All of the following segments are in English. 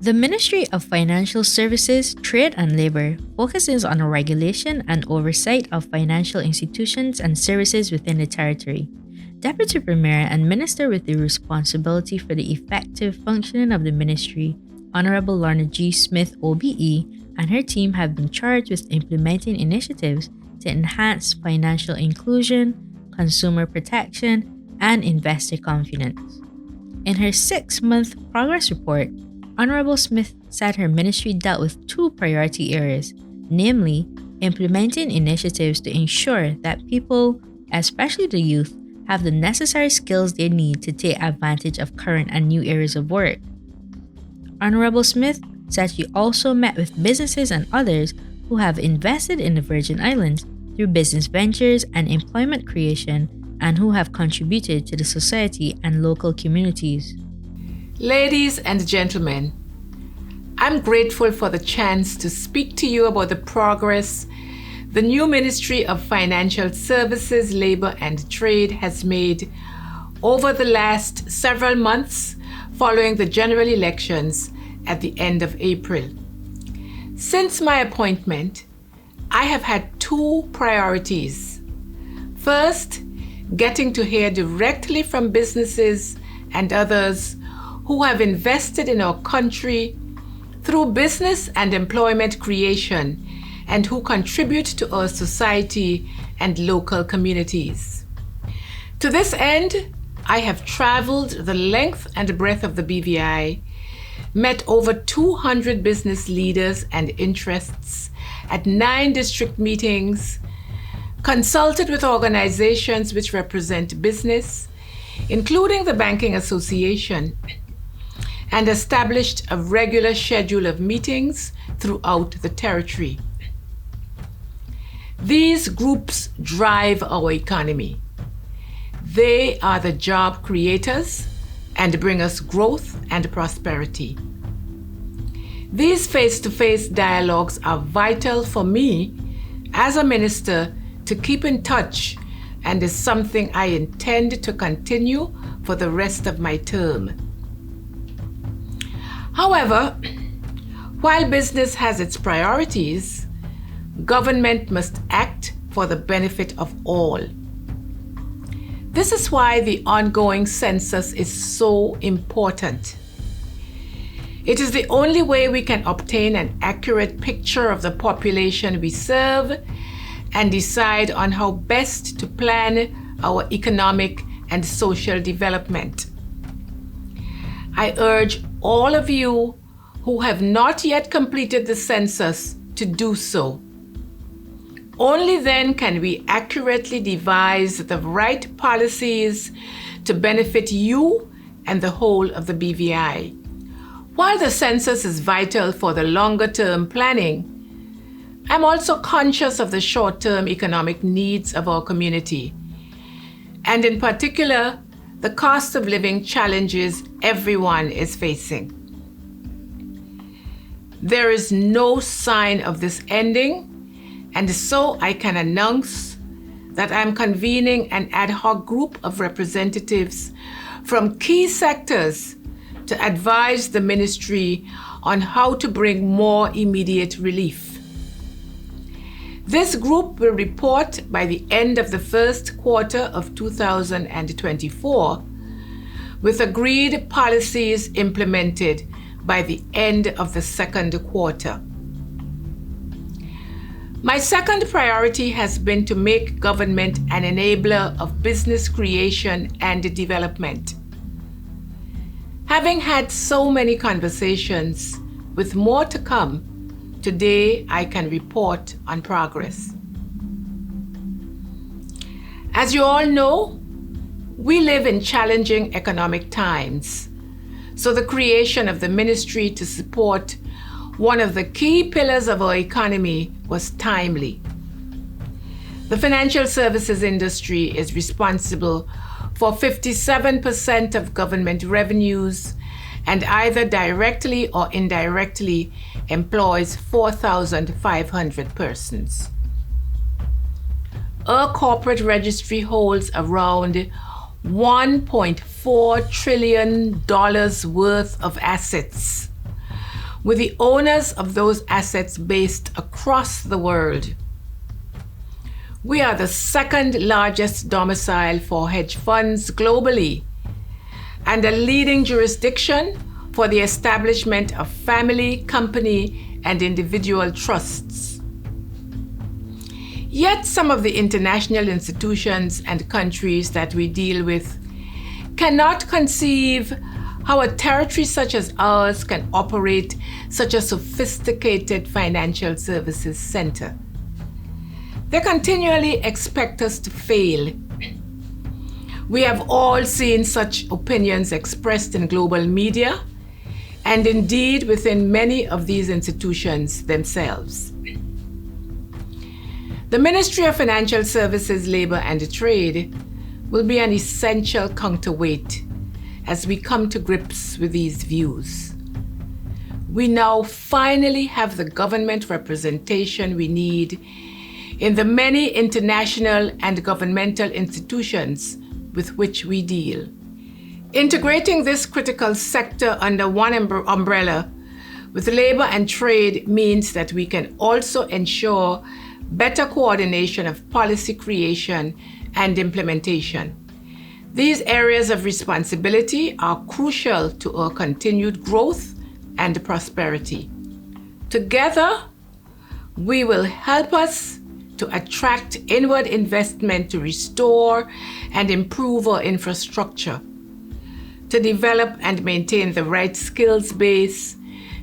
The Ministry of Financial Services, Trade and Labor focuses on the regulation and oversight of financial institutions and services within the territory. Deputy Premier and Minister with the responsibility for the effective functioning of the ministry, Honourable Lorna Smith OBE, and her team have been charged with implementing initiatives to enhance financial inclusion, consumer protection, and investor confidence. In her 6-month progress report, Honourable Smith said her ministry dealt with 2 priority areas, namely implementing initiatives to ensure that people, especially the youth, have the necessary skills they need to take advantage of current and new areas of work. Honourable Smith said she also met with businesses and others who have invested in the Virgin Islands through business ventures and employment creation and who have contributed to the society and local communities. Ladies and gentlemen, I'm grateful for the chance to speak to you about the progress the new Ministry of Financial Services, Labor and Trade has made over the last several months following the general elections at the end of April. Since my appointment, I have had 2 priorities. First, getting to hear directly from businesses and others who have invested in our country through business and employment creation and who contribute to our society and local communities. To this end, I have traveled the length and breadth of the BVI, met over 200 business leaders and interests at 9 district meetings, consulted with organizations which represent business, including the Banking Association, and established a regular schedule of meetings throughout the territory. These groups drive our economy. They are the job creators and bring us growth and prosperity. These face-to-face dialogues are vital for me as a minister to keep in touch and is something I intend to continue for the rest of my term. However, while business has its priorities, government must act for the benefit of all. This is why the ongoing census is so important. It is the only way we can obtain an accurate picture of the population we serve and decide on how best to plan our economic and social development. I urge all of you who have not yet completed the census to do so. Only then can we accurately devise the right policies to benefit you and the whole of the BVI. While the census is vital for the longer-term planning, I'm also conscious of the short-term economic needs of our community, and in particular, the cost of living challenges everyone is facing. There is no sign of this ending, and so I can announce that I'm convening an ad hoc group of representatives from key sectors to advise the ministry on how to bring more immediate relief. This group will report by the end of the first quarter of 2024, with agreed policies implemented by the end of the second quarter. My second priority has been to make government an enabler of business creation and development. Having had so many conversations, with more to come, today I can report on progress. As you all know, we live in challenging economic times, so the creation of the ministry to support one of the key pillars of our economy was timely. The financial services industry is responsible for 57% of government revenues and either directly or indirectly employs 4,500 persons. Our corporate registry holds around $1.4 trillion worth of assets, with the owners of those assets based across the world. We are the second largest domicile for hedge funds globally and a leading jurisdiction for the establishment of family, company, and individual trusts. Yet some of the international institutions and countries that we deal with cannot conceive how a territory such as ours can operate such a sophisticated financial services center. They continually expect us to fail. We have all seen such opinions expressed in global media and indeed within many of these institutions themselves. The Ministry of Financial Services, Labour and Trade will be an essential counterweight as we come to grips with these views. We now finally have the government representation we need in the many international and governmental institutions with which we deal. Integrating this critical sector under one umbrella with labor and trade means that we can also ensure better coordination of policy creation and implementation. These areas of responsibility are crucial to our continued growth and prosperity. Together, we will help us to attract inward investment to restore and improve our infrastructure, to develop and maintain the right skills base,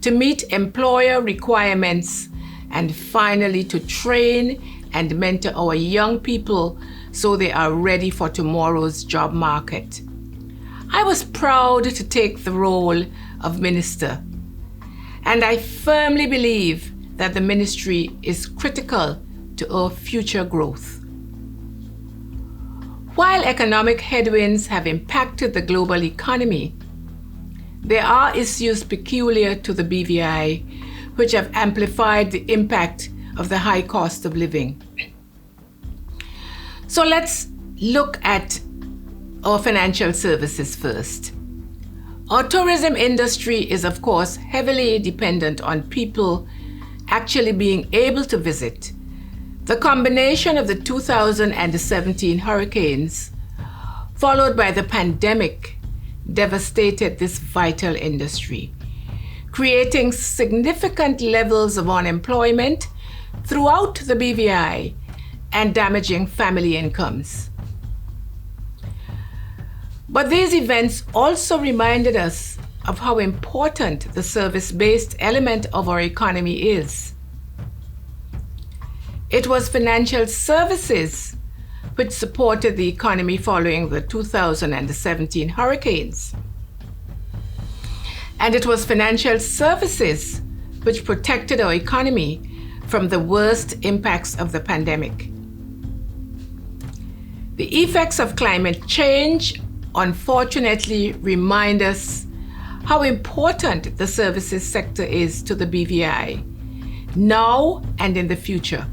to meet employer requirements, and finally to train and mentor our young people so they are ready for tomorrow's job market. I was proud to take the role of minister, and I firmly believe that the ministry is critical to our future growth. While economic headwinds have impacted the global economy, there are issues peculiar to the BVI which have amplified the impact of the high cost of living. So let's look at our financial services first. Our tourism industry is, of course, heavily dependent on people actually being able to visit. The combination of the 2017 hurricanes, followed by the pandemic, devastated this vital industry, creating significant levels of unemployment throughout the BVI and damaging family incomes. But these events also reminded us of how important the service-based element of our economy is. It was financial services which supported the economy following the 2017 hurricanes. And it was financial services which protected our economy from the worst impacts of the pandemic. The effects of climate change unfortunately remind us how important the services sector is to the BVI, now and in the future.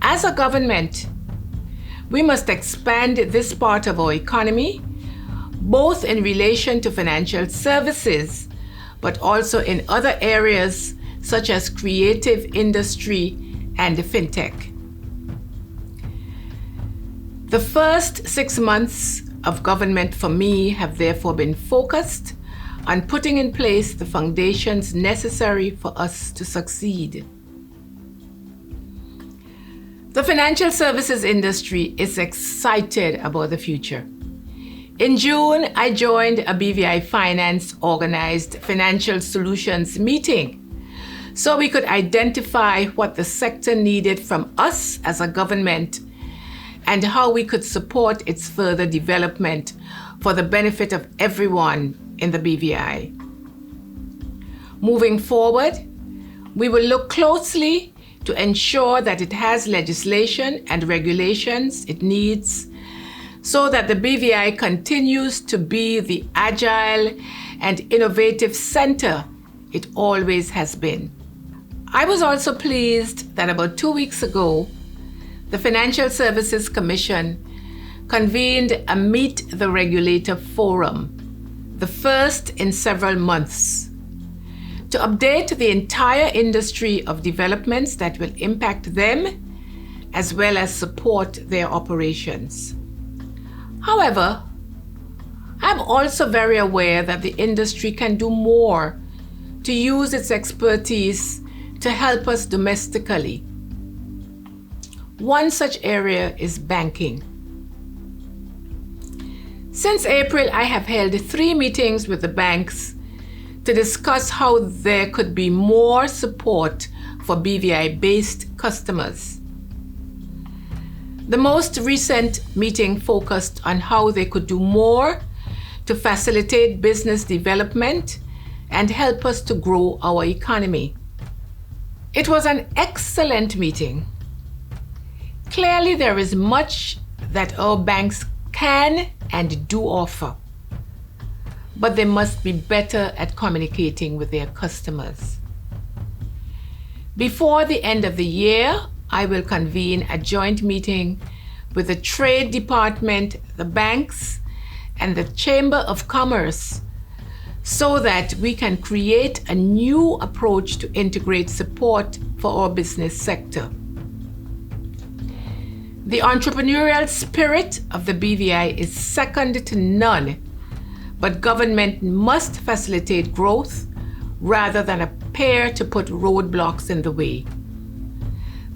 As a government, we must expand this part of our economy, both in relation to financial services, but also in other areas such as creative industry and fintech. The first 6 months of government for me have therefore been focused on putting in place the foundations necessary for us to succeed. The financial services industry is excited about the future. In June, I joined a BVI Finance organized financial solutions meeting so we could identify what the sector needed from us as a government and how we could support its further development for the benefit of everyone in the BVI. Moving forward, we will look closely to ensure that it has legislation and regulations it needs so that the BVI continues to be the agile and innovative center it always has been. I was also pleased that about 2 weeks ago, the Financial Services Commission convened a Meet the Regulator Forum, the first in several months, to to update the entire industry of developments that will impact them as well as support their operations. However, I'm also very aware that the industry can do more to use its expertise to help us domestically. One such area is banking. Since April, I have held 3 meetings with the banks to discuss how there could be more support for BVI-based customers. The most recent meeting focused on how they could do more to facilitate business development and help us to grow our economy. It was an excellent meeting. Clearly, there is much that our banks can and do offer, but they must be better at communicating with their customers. Before the end of the year, I will convene a joint meeting with the Trade Department, the banks, and the Chamber of Commerce so that we can create a new approach to integrate support for our business sector. The entrepreneurial spirit of the BVI is second to none, but government must facilitate growth rather than appear to put roadblocks in the way.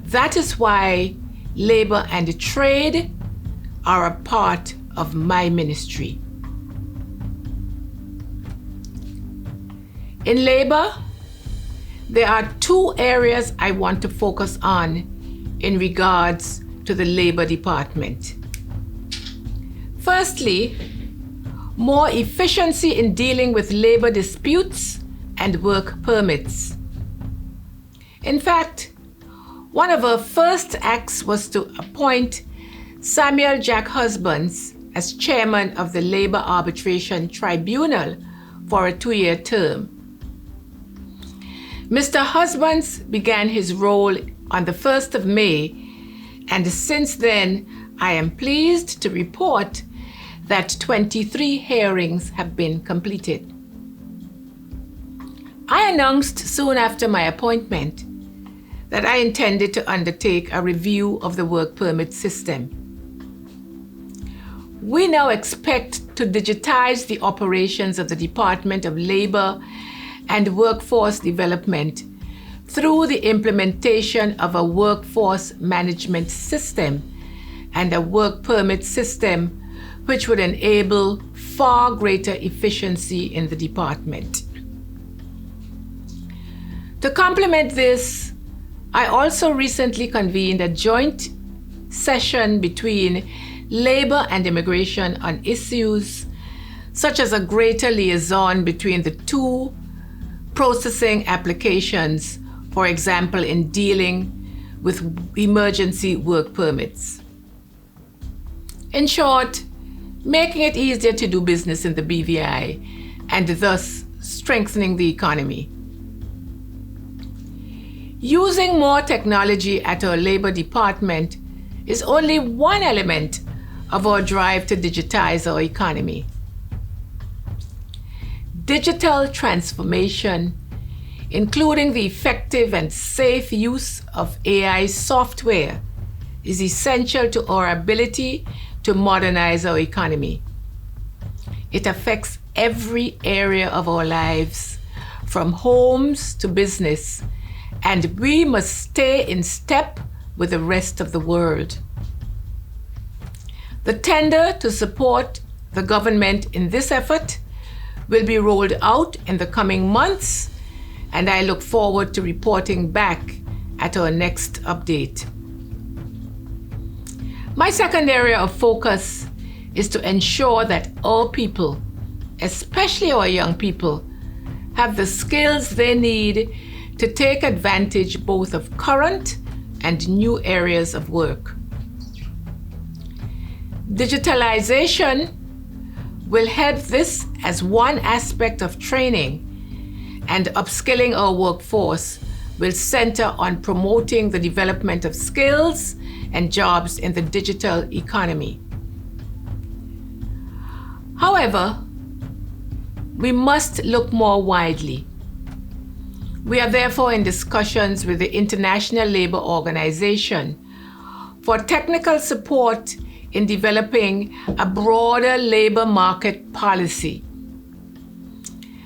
That is why labor and trade are a part of my ministry. In labor, there are 2 areas I want to focus on in regards to the Labor Department. Firstly, more efficiency in dealing with labor disputes and work permits. In fact, one of our first acts was to appoint Samuel Jack Husbands as chairman of the Labor Arbitration Tribunal for a 2-year term. Mr. Husbands began his role on the 1st of May, and since then, I am pleased to report that 23 hearings have been completed. I announced soon after my appointment that I intended to undertake a review of the work permit system. We now expect to digitize the operations of the Department of Labor and Workforce Development through the implementation of a workforce management system and a work permit system, which would enable far greater efficiency in the department. To complement this, I also recently convened a joint session between Labor and Immigration on issues such as a greater liaison between the 2 processing applications, for example, in dealing with emergency work permits. In short, making it easier to do business in the BVI and thus strengthening the economy. Using more technology at our Labor Department is only one element of our drive to digitize our economy. Digital transformation, including the effective and safe use of AI software, is essential to our ability to modernize our economy. It affects every area of our lives, from homes to business, and we must stay in step with the rest of the world. The tender to support the government in this effort will be rolled out in the coming months, and I look forward to reporting back at our next update. My second area of focus is to ensure that our people, especially our young people, have the skills they need to take advantage both of current and new areas of work. Digitalization will help this as one aspect of training, and upskilling our workforce will center on promoting the development of skills and jobs in the digital economy. However, we must look more widely. We are therefore in discussions with the International Labour Organization for technical support in developing a broader labour market policy.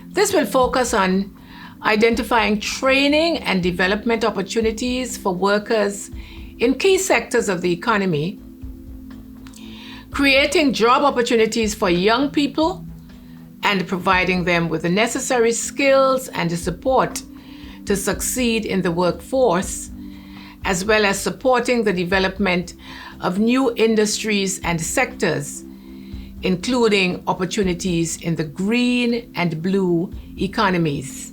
This will focus on identifying training and development opportunities for workers in key sectors of the economy, creating job opportunities for young people, and providing them with the necessary skills and the support to succeed in the workforce, as well as supporting the development of new industries and sectors, including opportunities in the green and blue economies.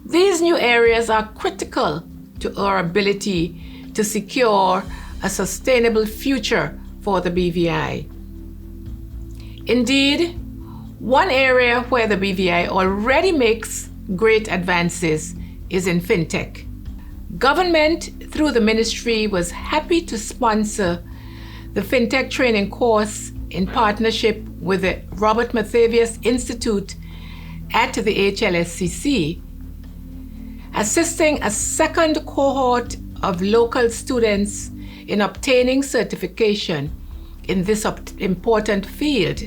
These new areas are critical to our ability to secure a sustainable future for the BVI. Indeed, one area where the BVI already makes great advances is in fintech. Government, through the ministry, was happy to sponsor the fintech training course in partnership with the Robert Mathavius Institute at the HLSCC, assisting a second cohort of local students in obtaining certification in this important field.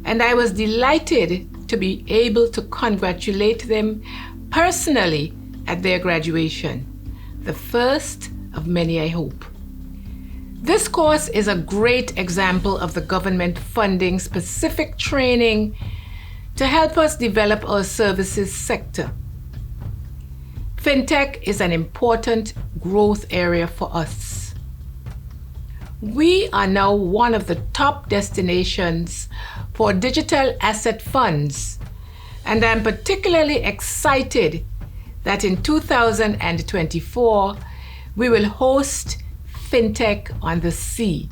And I was delighted to be able to congratulate them personally at their graduation, the first of many, I hope. This course is a great example of the government funding specific training to help us develop our services sector. Fintech is an important growth area for us. We are now one of the top destinations for digital asset funds, and I'm particularly excited that in 2024 we will host Fintech on the Sea.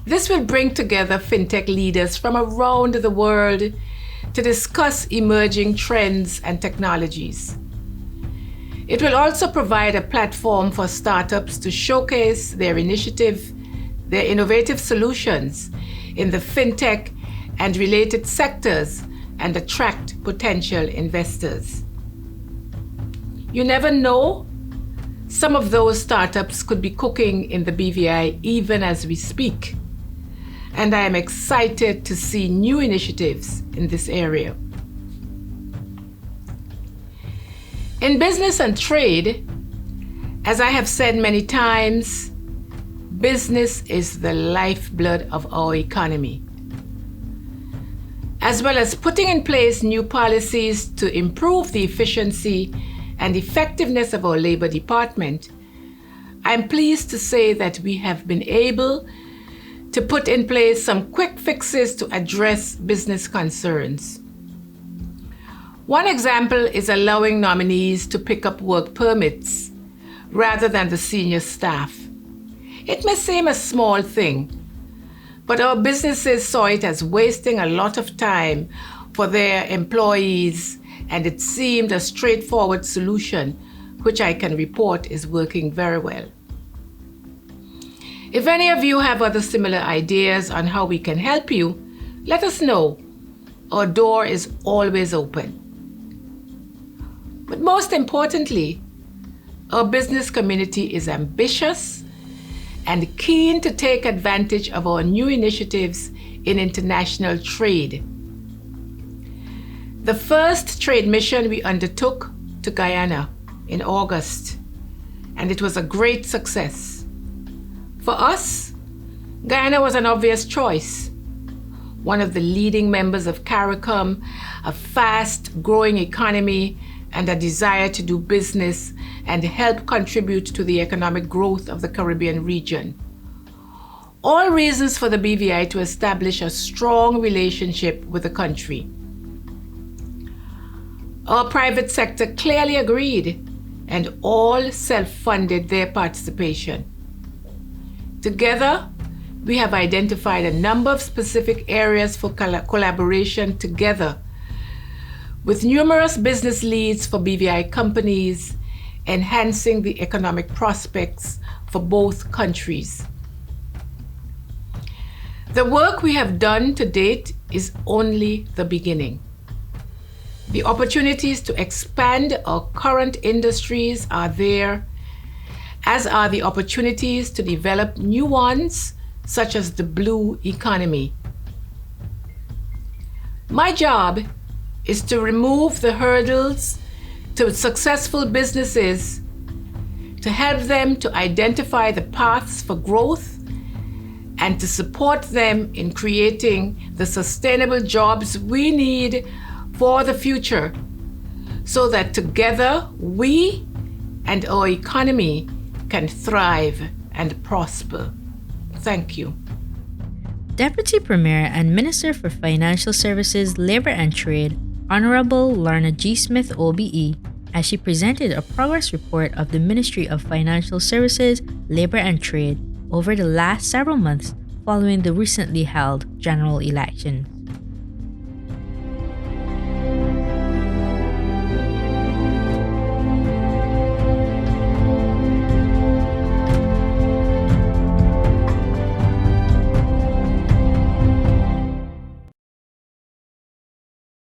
This will bring together fintech leaders from around the world to discuss emerging trends and technologies. It will also provide a platform for startups to showcase their innovative solutions in the fintech and related sectors and attract potential investors. You never know, some of those startups could be cooking in the BVI even as we speak. And I am excited to see new initiatives in this area. In business and trade, as I have said many times, business is the lifeblood of our economy. As well as putting in place new policies to improve the efficiency and effectiveness of our Labor Department, I'm pleased to say that we have been able to put in place some quick fixes to address business concerns. One example is allowing nominees to pick up work permits rather than the senior staff. It may seem a small thing, but our businesses saw it as wasting a lot of time for their employees, and it seemed a straightforward solution, which I can report is working very well. If any of you have other similar ideas on how we can help you, let us know. Our door is always open. But most importantly, our business community is ambitious and keen to take advantage of our new initiatives in international trade. The first trade mission we undertook to Guyana in August, and it was a great success. For us, Guyana was an obvious choice. One of the leading members of CARICOM, a fast-growing economy, and a desire to do business and help contribute to the economic growth of the Caribbean region. All reasons for the BVI to establish a strong relationship with the country. Our private sector clearly agreed, and all self-funded their participation. Together, we have identified a number of specific areas for collaboration together with numerous business leads for BVI companies, enhancing the economic prospects for both countries. The work we have done to date is only the beginning. The opportunities to expand our current industries are there, as are the opportunities to develop new ones, such as the blue economy. My job is to remove the hurdles to successful businesses, to help them to identify the paths for growth, and to support them in creating the sustainable jobs we need for the future, so that together we and our economy can thrive and prosper. Thank you. Deputy Premier and Minister for Financial Services, Labor and Trade, Honourable Lorna Smith OBE, as she presented a progress report of the Ministry of Financial Services, Labor and Trade over the last several months following the recently held general election.